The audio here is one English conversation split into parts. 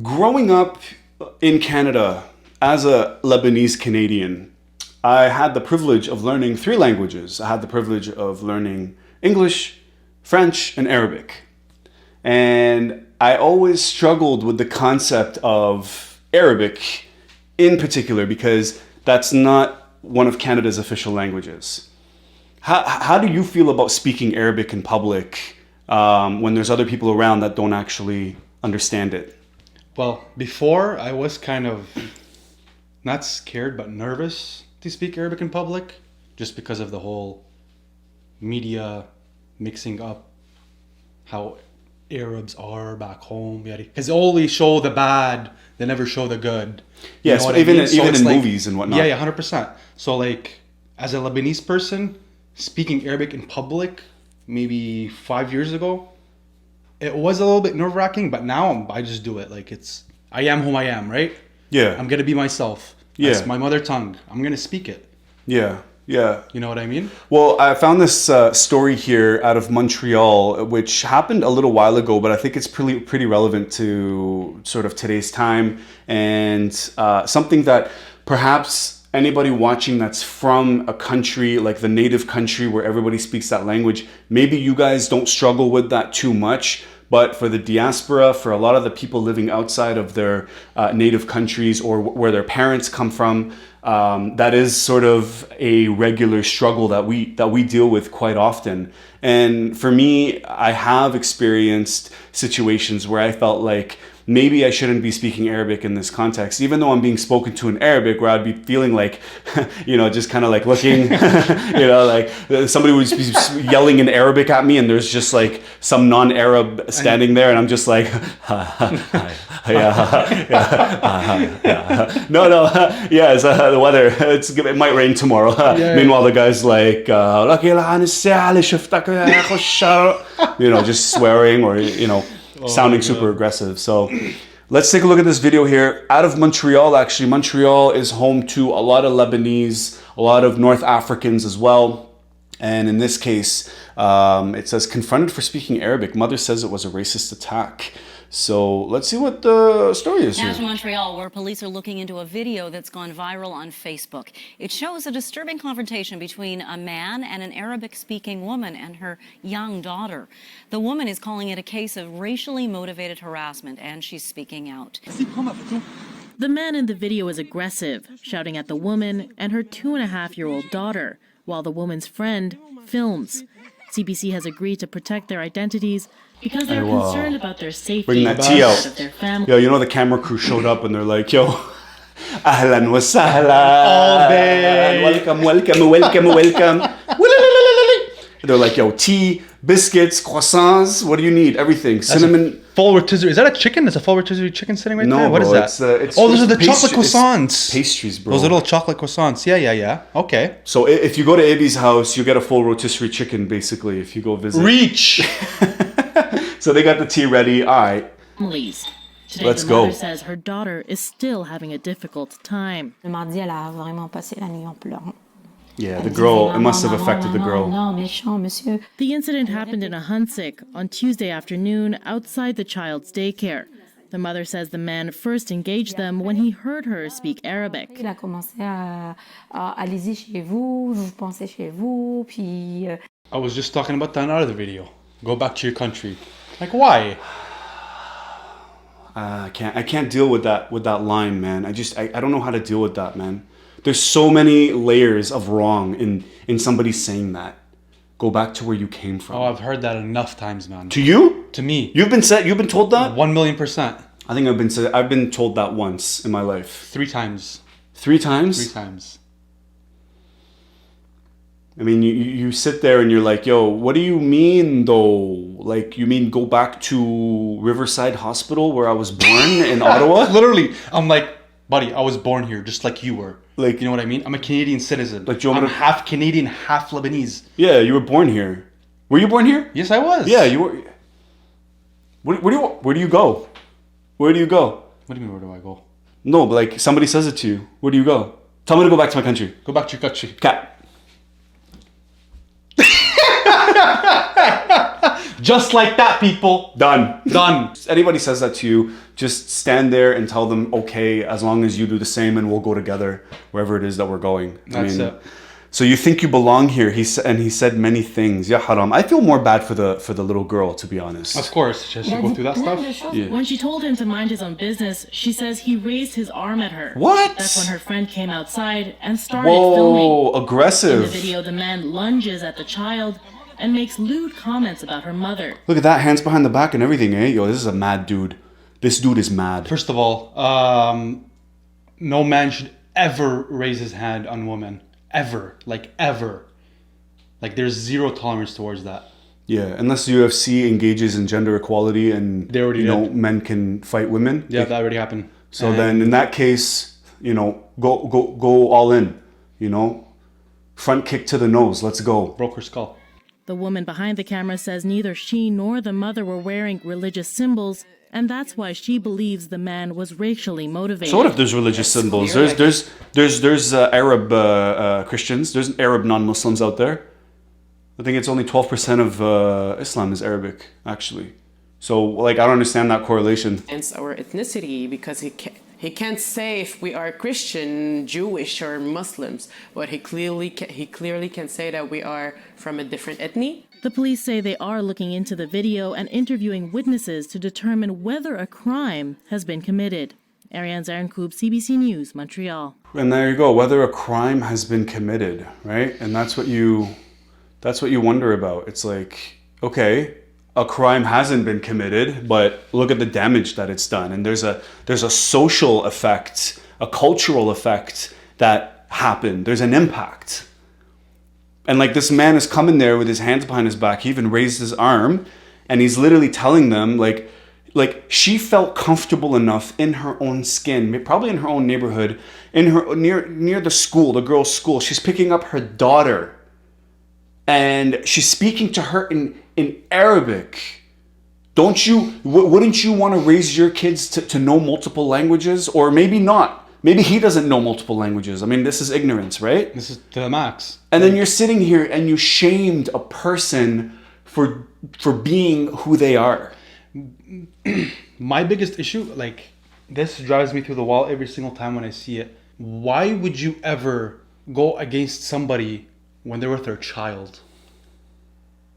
Growing up in Canada as a Lebanese Canadian, I had the privilege of learning three languages. I had the privilege of learning English, French, and Arabic. And I always struggled with the concept of Arabic in particular because that's not one of Canada's official languages. How do you feel about speaking Arabic in public when there's other people around that don't actually understand it? Well, before I was kind of not scared but nervous to speak Arabic in public just because of the whole media mixing up how Arabs are back home. Because they only show the bad, they never show the good. Yes, you know even in like, movies and whatnot. Yeah, 100%. So like, as a Lebanese person, speaking Arabic in public, maybe 5 years ago, it was a little bit nerve-wracking, but now I just do it. Like I am who I am, right? Yeah. I'm gonna be myself. Yeah. That's my mother tongue. I'm gonna speak it. Yeah. Yeah. You know what I mean? Well, I found this story here out of Montreal, which happened a little while ago, but I think it's pretty relevant to sort of today's time and something that perhaps anybody watching that's from a country like the native country where everybody speaks that language, maybe you guys don't struggle with that too much. But for the diaspora, for a lot of the people living outside of their native countries or where their parents come from, that is sort of a regular struggle that we deal with quite often. And for me, I have experienced situations where I felt like maybe I shouldn't be speaking Arabic in this context, even though I'm being spoken to in Arabic, where I'd be feeling like, just kind of like looking, like somebody would be yelling in Arabic at me and there's just like some non-Arab standing there and I'm just like, no, it's the weather, it might rain tomorrow. Meanwhile, the guy's like, just swearing or, sounding super aggressive. So let's take a look at this video here. Out of Montreal, actually. Montreal is home to a lot of Lebanese, a lot of North Africans as well. And in this case, it says, confronted for speaking Arabic. Mother says it was a racist attack. So let's see what the story is here. Now to Montreal, where police are looking into a video that's gone viral on Facebook. It shows a disturbing confrontation between a man and an Arabic-speaking woman and her young daughter. The woman is calling it a case of racially motivated harassment, and she's speaking out. The man in the video is aggressive, shouting at the woman and her 2.5-year-old daughter, while the woman's friend films. CBC has agreed to protect their identities because they're concerned about their safety. Bring that tea out. Of their family. Yo, the camera crew showed up and they're like, yo, ahlan wa sahlan. All day. Welcome. They're like, yo, tea, biscuits, croissants. What do you need? Everything. Cinnamon. Full rotisserie. Is that a chicken? That's a full rotisserie chicken sitting right there? No, What bro, is that? it's those are the pastry- chocolate croissants. Pastries, bro. Those little chocolate croissants. Yeah. Okay. So if you go to Abi's house, you get a full rotisserie chicken, basically, if you go visit. Reach! So they got the tea ready. All right. Families. Today, Let's the go. mother says her daughter is still having a difficult time. Le mardi, elle a vraiment passé la nuit en pleurant. Yeah, the girl, it must have affected the girl. Non, méchant, monsieur. The incident happened in Ahunsik on Tuesday afternoon outside the child's daycare. The mother says the man first engaged them when he heard her speak Arabic. Il a commencé à allez-y chez vous, vous pensez chez vous, puis... I was just talking about that in another video. Go back to your country. Like, why? I can't deal with that line, man. I don't know how to deal with that, man. There's so many layers of wrong in somebody saying that. Go back to where you came from. Oh, I've heard that enough times, man. To you? To me. You've been told that? 1,000,000%. I think I've been told that once in my life. 3 times. 3 times? 3 times. I mean, you sit there and you're like, yo, what do you mean though? Like, you mean go back to Riverside Hospital where I was born in Ottawa? Literally, I'm like, buddy, I was born here just like you were. Like, you know what I mean? I'm a Canadian citizen. Like, do you want I'm me to- half Canadian, half Lebanese. Yeah, you were born here. Were you born here? Yes, I was. Yeah, you were. Where do you go? Where do you go? What do you mean, where do I go? No, but like somebody says it to you. Where do you go? Tell me to go back to my country. Go back to your country. Cat. Just like that, people. Done. Done. Anybody says that to you, just stand there and tell them, okay, as long as you do the same and we'll go together wherever it is that we're going. That's it. So you think you belong here? He said many things. Ya haram. I feel more bad for the little girl, to be honest. Of course, she has to go through that stuff. Yeah. When she told him to mind his own business, she says he raised his arm at her. What? That's when her friend came outside and started filming. Whoa, In aggressive. the video, the man lunges at the child and makes lewd comments about her mother. Look at that, hands behind the back and everything, eh? Yo, this is a mad dude. This dude is mad. First of all, no man should ever raise his hand on women. Ever. Like, ever. Like, there's zero tolerance towards that. Yeah, unless UFC engages in gender equality and They already did. men can fight women. Yeah, that already happened. So then in that case, go all in, Front kick to the nose, let's go. Broke her skull. The woman behind the camera says neither she nor the mother were wearing religious symbols, and that's why she believes the man was racially motivated. So what if there's religious symbols? There's Arab Christians, there's Arab non-Muslims out there. I think it's only 12% of Islam is Arabic, actually. So I don't understand that correlation. Against our ethnicity, because he can't say if we are Christian, Jewish, or Muslims, but he clearly can say that we are from a different ethnic. The police say they are looking into the video and interviewing witnesses to determine whether a crime has been committed. Ariane Zarenkoub, CBC News, Montreal. And there you go, whether a crime has been committed, right? And that's what you wonder about. It's like, okay, a crime hasn't been committed, but look at the damage that it's done. And there's a social effect, a cultural effect that happened. There's an impact. And this man is coming there with his hands behind his back. He even raised his arm and he's literally telling them like she felt comfortable enough in her own skin, probably in her own neighborhood, in her near the school, the girls' school. She's picking up her daughter and she's speaking to her in Arabic. Wouldn't you want to raise your kids to know multiple languages? Or maybe not. Maybe he doesn't know multiple languages. I mean, this is ignorance, right? This is to the max. And then you're sitting here and you shamed a person for being who they are. My biggest issue, this drives me through the wall every single time when I see it. Why would you ever go against somebody when they're with their child?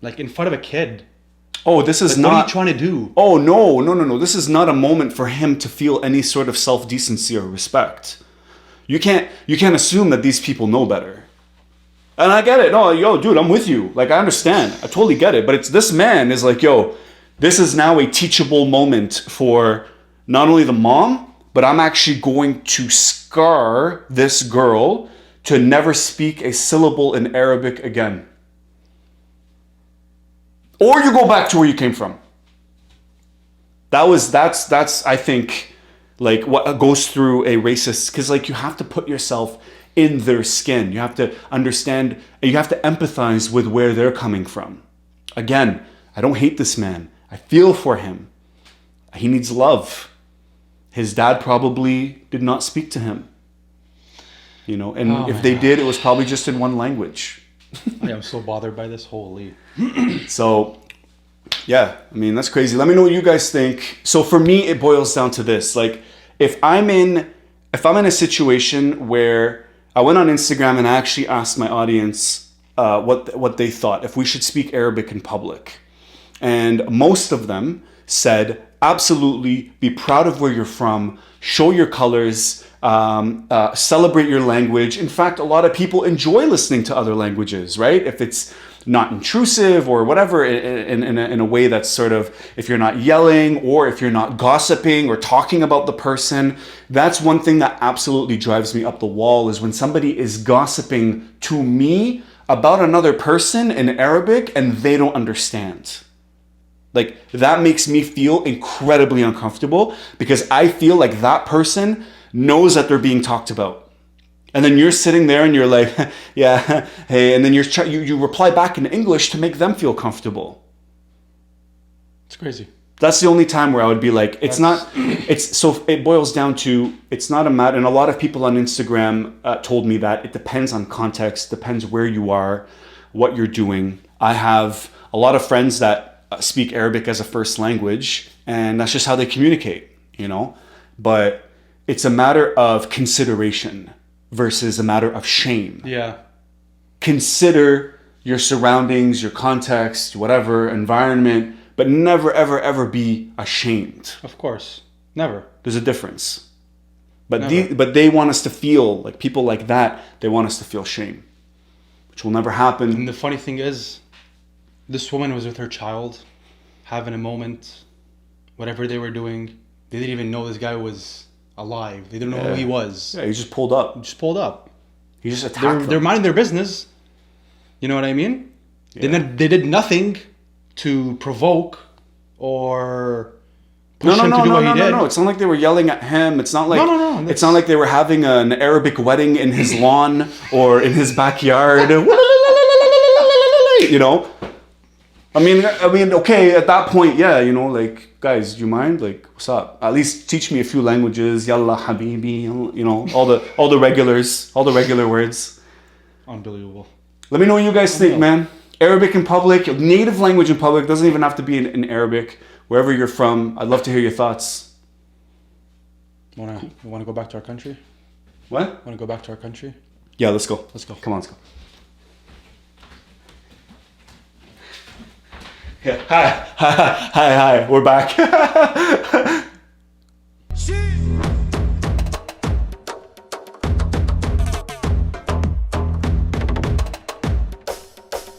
In front of a kid. Oh, this is not... What are you trying to do? Oh, no. This is not a moment for him to feel any sort of self-decency or respect. You can't assume that these people know better. And I get it. No, yo, dude, I'm with you. I understand. I totally get it. But this man is yo, this is now a teachable moment for not only the mom, but I'm actually going to scar this girl to never speak a syllable in Arabic again. Or you go back to where you came from. That's I think what goes through a racist, because you have to put yourself in their skin. You have to understand, you have to empathize with where they're coming from. Again, I don't hate this man. I feel for him. He needs love. His dad probably did not speak to him. And if they did, it was probably just in one language. I'm so bothered by this. Holy. So, yeah, I mean, that's crazy. Let me know what you guys think. So for me, it boils down to this. If I'm in a situation where I went on Instagram and I actually asked my audience what they thought, if we should speak Arabic in public. And most of them said, absolutely, be proud of where you're from, show your colors, celebrate your language. In fact, a lot of people enjoy listening to other languages, right? If it's not intrusive or whatever, in a way that's sort of, if you're not yelling or if you're not gossiping or talking about the person. That's one thing that absolutely drives me up the wall, is when somebody is gossiping to me about another person in Arabic and they don't understand. That makes me feel incredibly uncomfortable, because I feel like that person knows that they're being talked about. And then you're sitting there and you're like, yeah, hey, and then you reply back in English to make them feel comfortable. It's crazy. That's the only time where I would be like, so it boils down to, it's not a matter, and a lot of people on Instagram told me that it depends on context, depends where you are, what you're doing. I have a lot of friends that speak Arabic as a first language, and that's just how they communicate, you know. But it's a matter of consideration versus a matter of shame. Yeah. Consider your surroundings, your context, whatever, environment, but never, ever, ever be ashamed. Of course. Never. There's a difference. But Never. but they want us to feel, like people like that, they want us to feel shame, which will never happen. And the funny thing is, this woman was with her child, having a moment, whatever they were doing. They didn't even know this guy was alive. They didn't know who he was. Yeah, he just pulled up. Just pulled up. He just attacked They're them. minding their business. You know what I mean? They did nothing to provoke or push him to do what he did. No. It's not like they were yelling at him. It's not like No. It's not like they were having an Arabic wedding in his lawn or in his backyard. You know? I mean, okay, at that point, yeah, you know, like, guys, do you mind? Like, what's up? At least teach me a few languages. Yalla habibi, you know, all the regulars, all the regular words. Unbelievable. Let me know what you guys think, man. Arabic in public, native language in public, doesn't even have to be in Arabic. Wherever you're from, I'd love to hear your thoughts. Wanna go back to our country? What? Wanna go back to our country? Yeah, let's go. Let's go. Come on, let's go. Yeah. Hi. We're back.